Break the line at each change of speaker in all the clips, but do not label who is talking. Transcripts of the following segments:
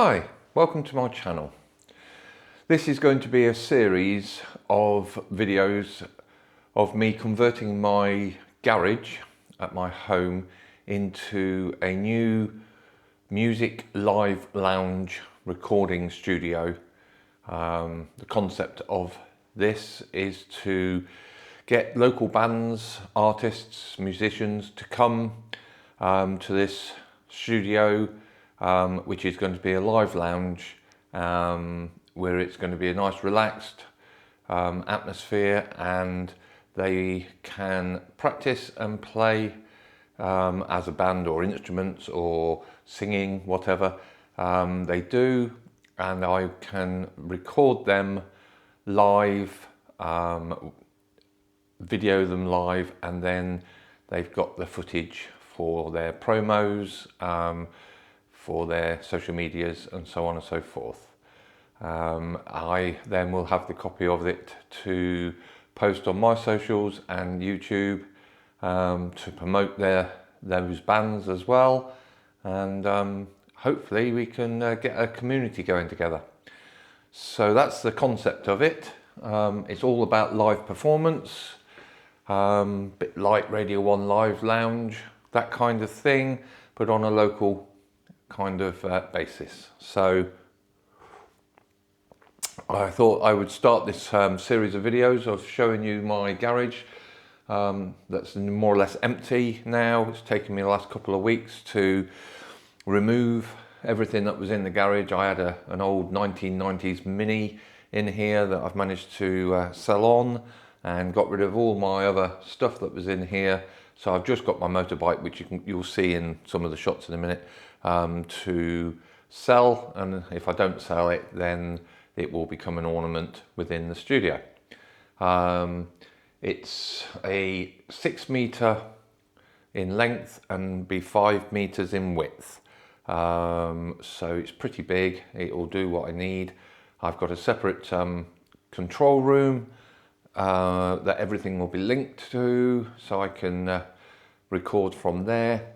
Hi, welcome to my channel. This is going to be a series of videos of me converting my garage at my home into a new music live lounge recording studio. The concept of this is to get local bands, artists, musicians to come to this studio, which is going to be a live lounge where it's going to be a nice relaxed atmosphere, and they can practice and play as a band or instruments or singing, whatever they do, and I can record them live, video them live, and then they've got the footage for their promos, for their social medias and so on and so forth. I then will have the copy of it to post on my socials and YouTube to promote those bands as well, and hopefully we can get a community going together. So that's the concept of it. It's all about live performance, bit like Radio 1 Live Lounge, that kind of thing, but on a local kind of basis. So I thought I would start this series of videos of showing you my garage that's more or less empty now. It's taken me the last couple of weeks to remove everything that was in the garage. I had an old 1990s Mini in here that I've managed to sell on, and got rid of all my other stuff that was in here. So I've just got my motorbike, which you'll see in some of the shots in a minute, to sell, and if I don't sell it, then it will become an ornament within the studio. It's a 6 meter in length and be 5 meters in width. So it's pretty big. It will do what I need. I've got a separate control room that everything will be linked to, so I can record from there,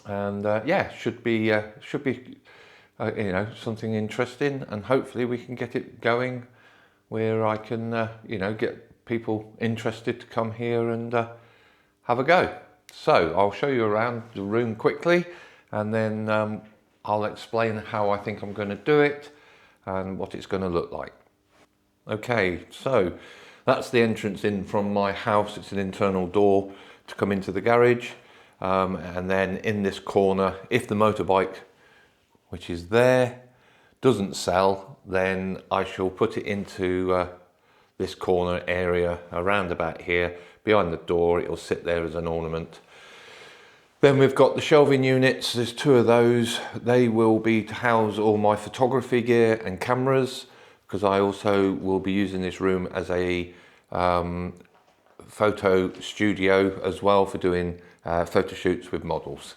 and yeah, should be you know, something interesting, and hopefully we can get it going where I can you know, get people interested to come here and have a go. So I'll show you around the room quickly, and then I'll explain how I think I'm going to do it and what it's going to look like. Okay, so that's the entrance in from my house. It's an internal door to come into the garage, and then in this corner, if the motorbike, which is there, doesn't sell, then I shall put it into this corner area around about here behind the door. It'll sit there as an ornament. Then we've got the shelving units. There's 2 of those. They will be to house all my photography gear and cameras, because I also will be using this room as a photo studio as well, for doing photo shoots with models,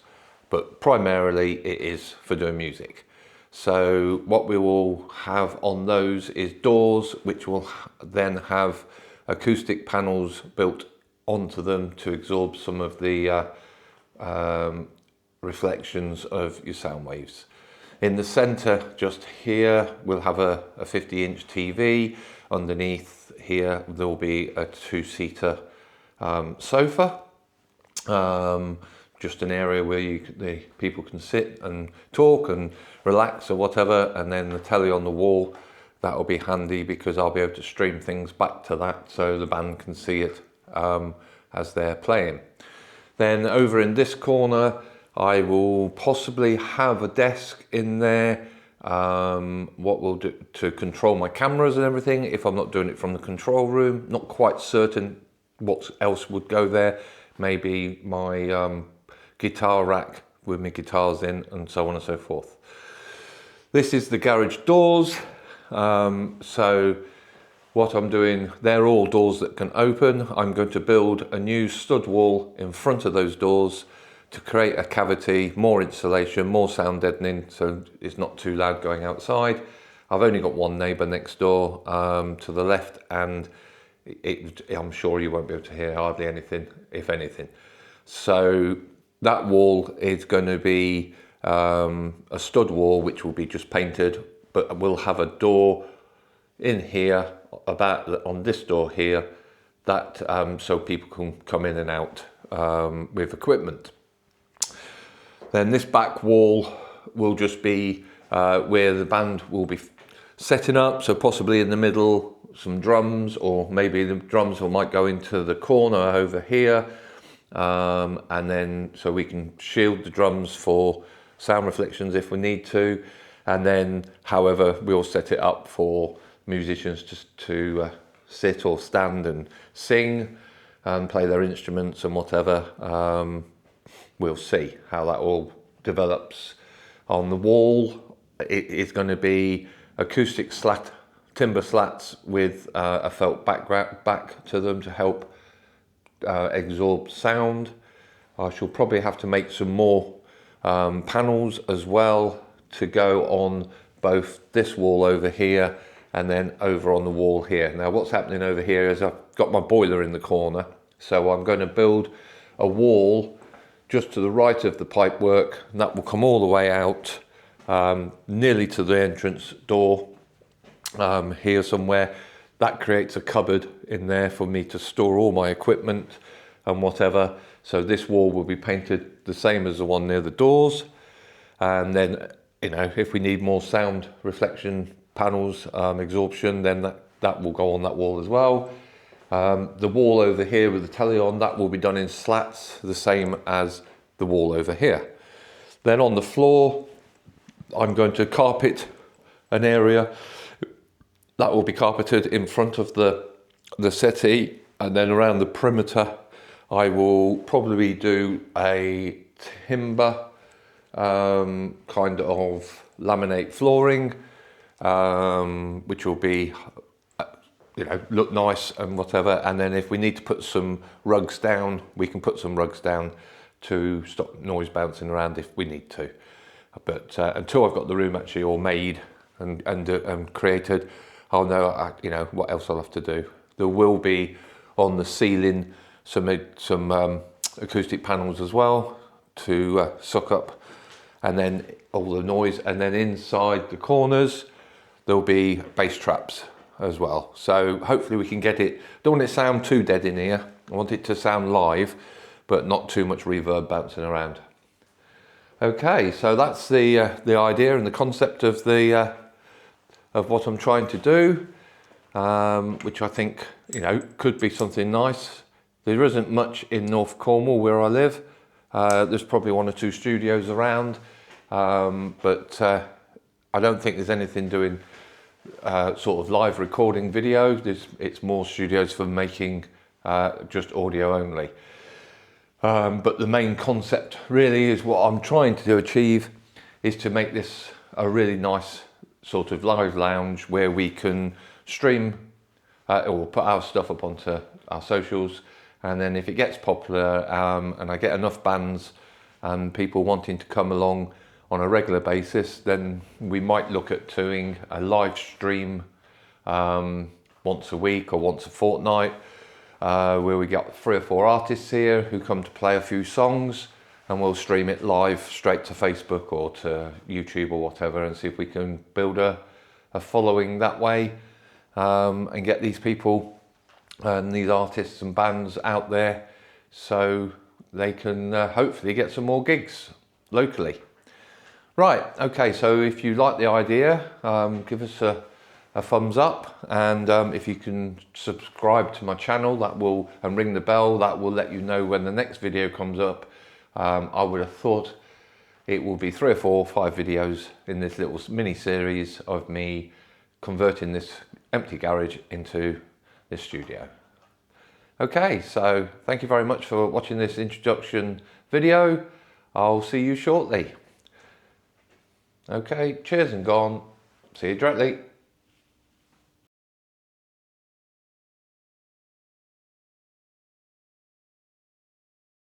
but primarily it is for doing music. So what we will have on those is doors, which will then have acoustic panels built onto them to absorb some of the reflections of your sound waves. In the center just here, we'll have a 50-inch TV. Underneath here there will be a 2-seater sofa, just an area where the people can sit and talk and relax or whatever, and then the telly on the wall. That will be handy because I'll be able to stream things back to that, so the band can see it as they're playing. Then over in this corner, I will possibly have a desk in there, what we'll do to control my cameras and everything, if I'm not doing it from the control room. Not quite certain what else would go there. Maybe my guitar rack with my guitars in, and so on and so forth. This is the garage doors. So what I'm doing, they're all doors that can open. I'm going to build a new stud wall in front of those doors to create a cavity, more insulation, more sound deadening, so it's not too loud going outside. I've only got one neighbour next door to the left, and I'm sure you won't be able to hear hardly anything, if anything. So that wall is going to be a stud wall which will be just painted, but we'll have a door in here, about on this door here, that so people can come in and out with equipment. Then this back wall will just be where the band will be setting up, so possibly in the middle some drums, or maybe the drums might go into the corner over here, and then so we can shield the drums for sound reflections if we need to, and then however we'll set it up for musicians just to sit or stand and sing and play their instruments and whatever. We'll see how that all develops. On the wall, it is going to be acoustic timber slats with a felt back to them to help absorb sound. I shall probably have to make some more panels as well to go on both this wall over here and then over on the wall here. Now what's happening over here is I've got my boiler in the corner, so I'm going to build a wall just to the right of the pipework, and that will come all the way out nearly to the entrance door here somewhere. That creates a cupboard in there for me to store all my equipment and whatever. So this wall will be painted the same as the one near the doors, and then, you know, if we need more sound reflection panels, absorption, then that will go on that wall as well. The wall over here with the telly on, that will be done in slats, the same as the wall over here. Then on the floor, I'm going to carpet an area that will be carpeted in front of the settee, and then around the perimeter I will probably do a timber kind of laminate flooring, which will be, you know, look nice and whatever. And then if we need to put some rugs down, we can put some rugs down to stop noise bouncing around if we need to. But until I've got the room actually all made and created, I'll know, you know, what else I'll have to do. There will be on the ceiling some acoustic panels as well to suck up, and then all the noise. And then inside the corners there'll be bass traps as well. So hopefully we can get it. Don't want it to sound too dead in here. I want it to sound live, but not too much reverb bouncing around. Okay, so that's the idea and the concept of of what I'm trying to do, which I think, you know, could be something nice. There isn't much in North Cornwall where I live. There's probably 1 or 2 studios around, but I don't think there's anything doing sort of live recording video. It's more studios for making just audio only. But the main concept really is what I'm trying to achieve is to make this a really nice sort of live lounge where we can stream or put our stuff up onto our socials. And then if it gets popular and I get enough bands and people wanting to come along on a regular basis, then we might look at doing a live stream once a week or once a fortnight, where we get 3 or 4 artists here who come to play a few songs, and we'll stream it live straight to Facebook or to YouTube or whatever, and see if we can build a following that way, and get these people and these artists and bands out there so they can hopefully get some more gigs locally. Right, okay, so if you like the idea, give us a thumbs up, and if you can subscribe to my channel, that will, and ring the bell, that will let you know when the next video comes up. I would have thought it will be 3 or 4 or 5 videos in this little mini series of me converting this empty garage into this studio. Okay, so thank you very much for watching this introduction video. I'll see you shortly. Okay, cheers and gone. See you directly.